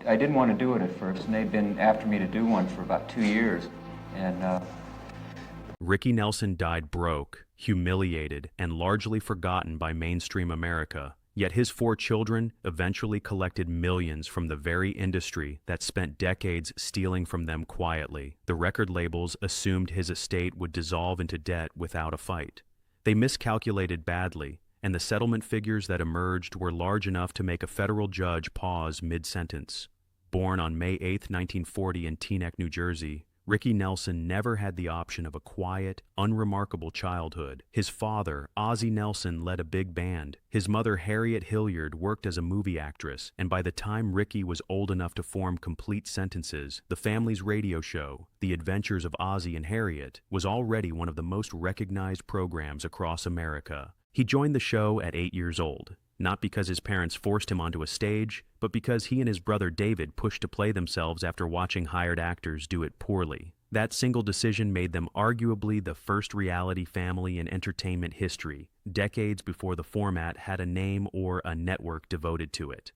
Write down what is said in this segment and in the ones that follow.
I didn't want to do it at first, and they'd been after me to do one for about 2 years. And Ricky Nelson died broke, humiliated, and largely forgotten by mainstream America. Yet his 4 children eventually collected millions from the very industry that spent decades stealing from them quietly. The record labels assumed his estate would dissolve into debt without a fight. They miscalculated badly, and the settlement figures that emerged were large enough to make a federal judge pause mid-sentence. Born on May 8, 1940 in Teaneck, New Jersey, Ricky Nelson never had the option of a quiet, unremarkable childhood. His father, Ozzie Nelson, led a big band. His mother, Harriet Hilliard, worked as a movie actress, and by the time Ricky was old enough to form complete sentences, the family's radio show, The Adventures of Ozzie and Harriet, was already one of the most recognized programs across America. He joined the show at 8 years old, not because his parents forced him onto a stage, but because he and his brother David pushed to play themselves after watching hired actors do it poorly. That single decision made them arguably the first reality family in entertainment history, decades before the format had a name or a network devoted to it.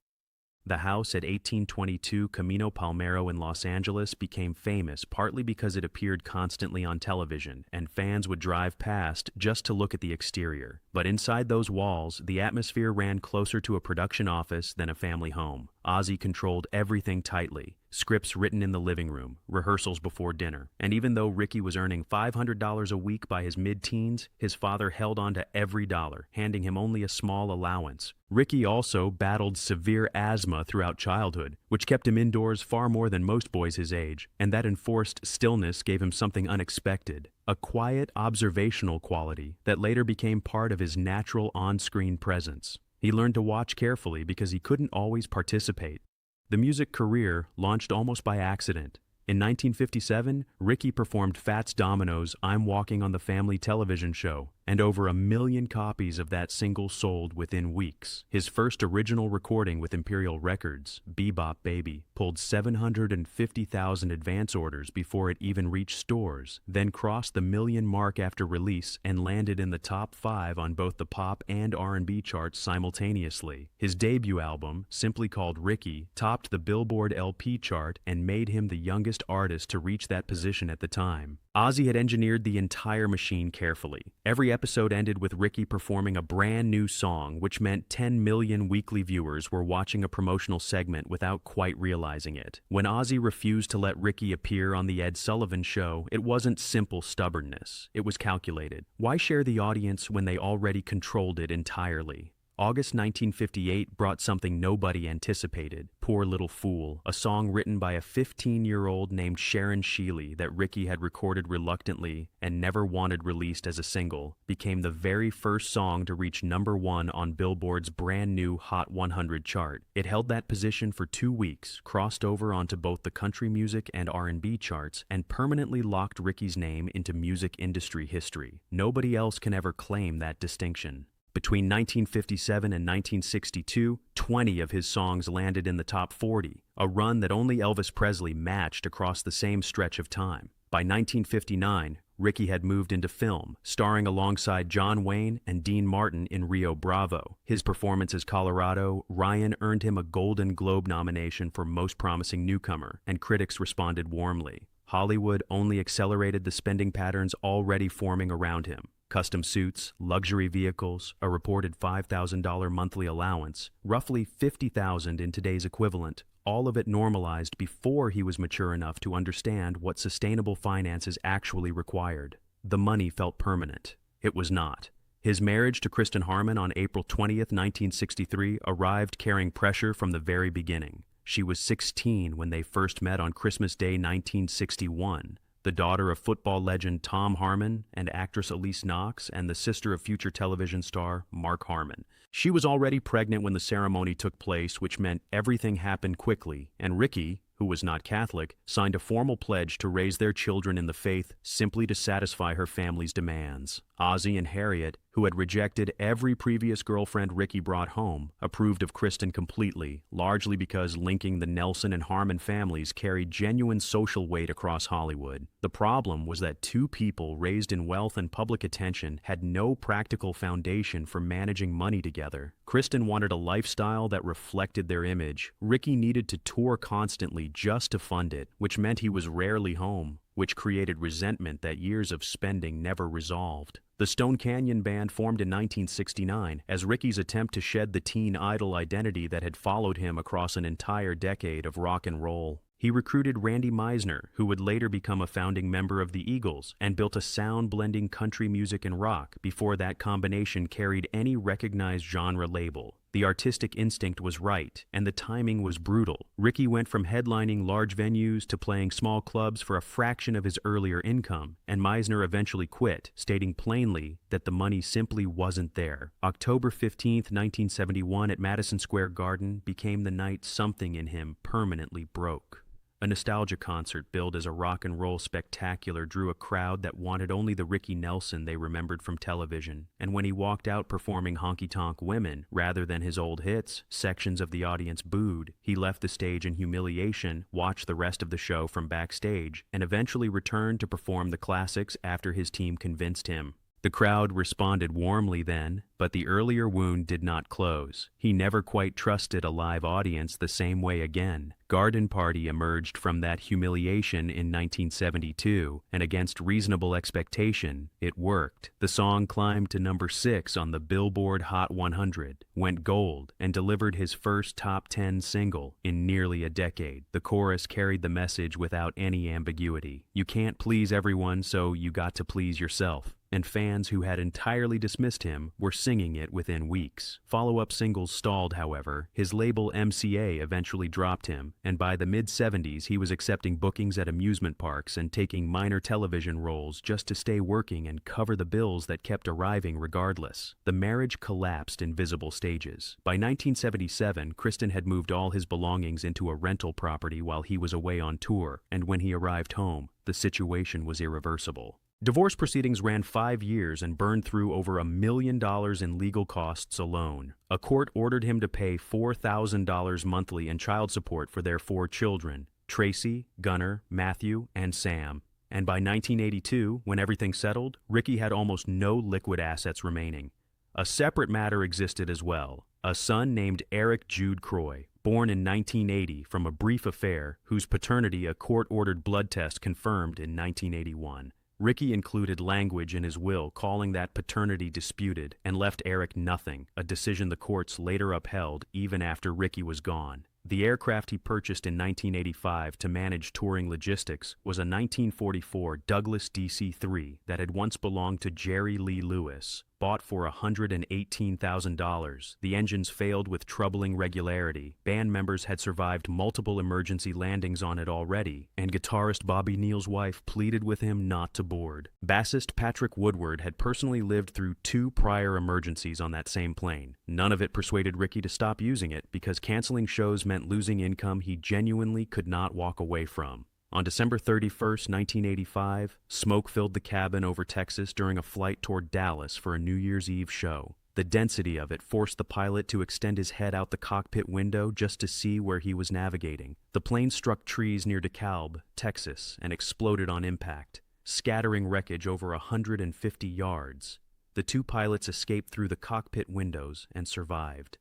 The house at 1822 Camino Palmero in Los Angeles became famous partly because it appeared constantly on television, and fans would drive past just to look at the exterior. But inside those walls, the atmosphere ran closer to a production office than a family home. Ozzie controlled everything tightly. Scripts written in the living room, rehearsals before dinner. And even though Ricky was earning $500 a week by his mid-teens, his father held on to every dollar, handing him only a small allowance. Ricky also battled severe asthma throughout childhood, which kept him indoors far more than most boys his age, and that enforced stillness gave him something unexpected, a quiet, observational quality that later became part of his natural on-screen presence. He learned to watch carefully because he couldn't always participate. The music career launched almost by accident. In 1957, Ricky performed Fats Domino's I'm Walking on the Family television show, and over 1 million copies of that single sold within weeks. His first original recording with Imperial Records, Bebop Baby, pulled 750,000 advance orders before it even reached stores, then crossed the million mark after release and landed in the top 5 on both the pop and R&B charts simultaneously. His debut album, simply called Ricky, topped the Billboard LP chart and made him the youngest artist to reach that position at the time. Ozzie had engineered the entire machine carefully. Every episode ended with Ricky performing a brand new song, which meant 10 million weekly viewers were watching a promotional segment without quite realizing it. When Ozzie refused to let Ricky appear on The Ed Sullivan Show, it wasn't simple stubbornness. It was calculated. Why share the audience when they already controlled it entirely? August 1958 brought something nobody anticipated, Poor Little Fool, a song written by a 15-year-old named Sharon Sheely that Ricky had recorded reluctantly and never wanted released as a single, became the very first song to reach #1 on Billboard's brand new Hot 100 chart. It held that position for 2 weeks, crossed over onto both the country music and R&B charts, and permanently locked Ricky's name into music industry history. Nobody else can ever claim that distinction. Between 1957 and 1962, 20 of his songs landed in the top 40, a run that only Elvis Presley matched across the same stretch of time. By 1959, Ricky had moved into film, starring alongside John Wayne and Dean Martin in Rio Bravo. His performance as Colorado Ryan earned him a Golden Globe nomination for Most Promising Newcomer, and critics responded warmly. Hollywood only accelerated the spending patterns already forming around him. Custom suits, luxury vehicles, a reported $5,000 monthly allowance, roughly $50,000 in today's equivalent, all of it normalized before he was mature enough to understand what sustainable finances actually required. The money felt permanent. It was not. His marriage to Kristen Harmon on April 20th, 1963 arrived carrying pressure from the very beginning. She was 16 when they first met on Christmas Day 1961. The daughter of football legend Tom Harmon and actress Elise Knox, and the sister of future television star Mark Harmon. She was already pregnant when the ceremony took place, which meant everything happened quickly, and Ricky, who was not Catholic, signed a formal pledge to raise their children in the faith simply to satisfy her family's demands. Ozzie and Harriet who had rejected every previous girlfriend Ricky brought home, approved of Kristen completely, largely because linking the Nelson and Harmon families carried genuine social weight across Hollywood. The problem was that two people raised in wealth and public attention had no practical foundation for managing money together. Kristen wanted a lifestyle that reflected their image. Ricky needed to tour constantly just to fund it, which meant he was rarely home, which created resentment that years of spending never resolved. The Stone Canyon Band formed in 1969 as Ricky's attempt to shed the teen idol identity that had followed him across an entire decade of rock and roll. He recruited Randy Meisner, who would later become a founding member of the Eagles, and built a sound blending country music and rock before that combination carried any recognized genre label. The artistic instinct was right, and the timing was brutal. Ricky went from headlining large venues to playing small clubs for a fraction of his earlier income, and Meisner eventually quit, stating plainly that the money simply wasn't there. October 15, 1971 at Madison Square Garden became the night something in him permanently broke. A nostalgia concert billed as a rock and roll spectacular drew a crowd that wanted only the Ricky Nelson they remembered from television. And when he walked out performing Honky Tonk Women rather than his old hits, sections of the audience booed. He left the stage in humiliation, watched the rest of the show from backstage, and eventually returned to perform the classics after his team convinced him. The crowd responded warmly then, but the earlier wound did not close. He never quite trusted a live audience the same way again. Garden Party emerged from that humiliation in 1972, and against reasonable expectation, it worked. The song climbed to number 6 on the Billboard Hot 100, went gold, and delivered his first top 10 single in nearly a decade. The chorus carried the message without any ambiguity. You can't please everyone, so you got to please yourself. And fans who had entirely dismissed him were singing it within weeks. Follow-up singles stalled, however. His label MCA eventually dropped him, and by the mid-70s he was accepting bookings at amusement parks and taking minor television roles just to stay working and cover the bills that kept arriving regardless. The marriage collapsed in visible stages. By 1977, Kristen had moved all his belongings into a rental property while he was away on tour, and when he arrived home, the situation was irreversible. Divorce proceedings ran 5 years and burned through over $1 million in legal costs alone. A court ordered him to pay $4,000 monthly in child support for their 4 children, Tracy, Gunnar, Matthew, and Sam. And by 1982, when everything settled, Ricky had almost no liquid assets remaining. A separate matter existed as well. A son named Eric Jude Croy, born in 1980 from a brief affair whose paternity a court-ordered blood test confirmed in 1981. Ricky included language in his will calling that paternity disputed and left Eric nothing, a decision the courts later upheld even after Ricky was gone. The aircraft he purchased in 1985 to manage touring logistics was a 1944 Douglas DC-3 that had once belonged to Jerry Lee Lewis. Bought for $118,000, the engines failed with troubling regularity. Band members had survived multiple emergency landings on it already, and guitarist Bobby Neal's wife pleaded with him not to board. Bassist Patrick Woodward had personally lived through 2 prior emergencies on that same plane. None of it persuaded Ricky to stop using it because canceling shows meant losing income he genuinely could not walk away from. On December 31, 1985, smoke filled the cabin over Texas during a flight toward Dallas for a New Year's Eve show. The density of it forced the pilot to extend his head out the cockpit window just to see where he was navigating. The plane struck trees near DeKalb, Texas, and exploded on impact, scattering wreckage over 150 yards. The 2 pilots escaped through the cockpit windows and survived.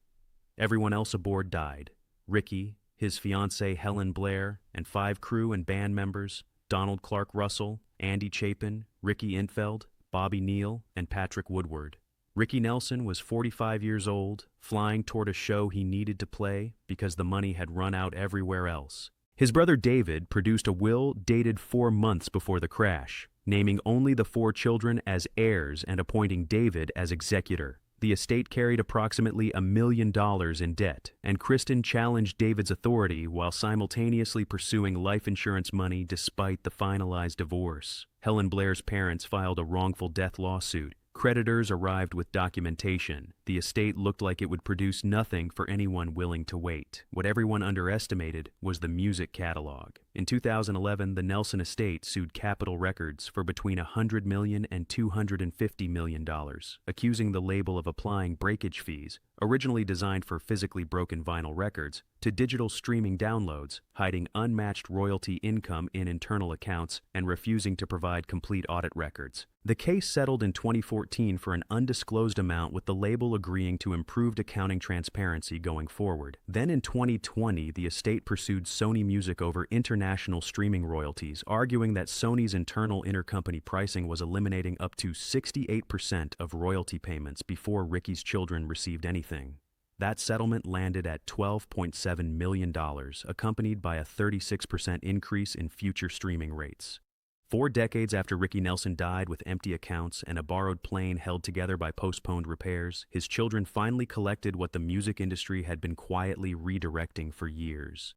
Everyone else aboard died. Ricky, his fiancée Helen Blair, and 5 crew and band members, Donald Clark Russell, Andy Chapin, Ricky Infeld, Bobby Neal, and Patrick Woodward. Ricky Nelson was 45 years old, flying toward a show he needed to play because the money had run out everywhere else. His brother David produced a will dated 4 months before the crash, naming only the 4 children as heirs and appointing David as executor. The estate carried approximately $1 million in debt, and Kristen challenged David's authority while simultaneously pursuing life insurance money despite the finalized divorce. Helen Blair's parents filed a wrongful death lawsuit. Creditors arrived with documentation. The estate looked like it would produce nothing for anyone willing to wait. What everyone underestimated was the music catalog. In 2011, the Nelson estate sued Capitol Records for between $100 million and $250 million, accusing the label of applying breakage fees, originally designed for physically broken vinyl records, to digital streaming downloads, hiding unmatched royalty income in internal accounts, and refusing to provide complete audit records. The case settled in 2014 for an undisclosed amount, with the label agreeing to improved accounting transparency going forward. Then in 2020, the estate pursued Sony Music over international streaming royalties, arguing that Sony's internal intercompany pricing was eliminating up to 68% of royalty payments before Ricky's children received anything. That settlement landed at $12.7 million, accompanied by a 36% increase in future streaming rates. 4 decades after Ricky Nelson died with empty accounts and a borrowed plane held together by postponed repairs, his children finally collected what the music industry had been quietly redirecting for years.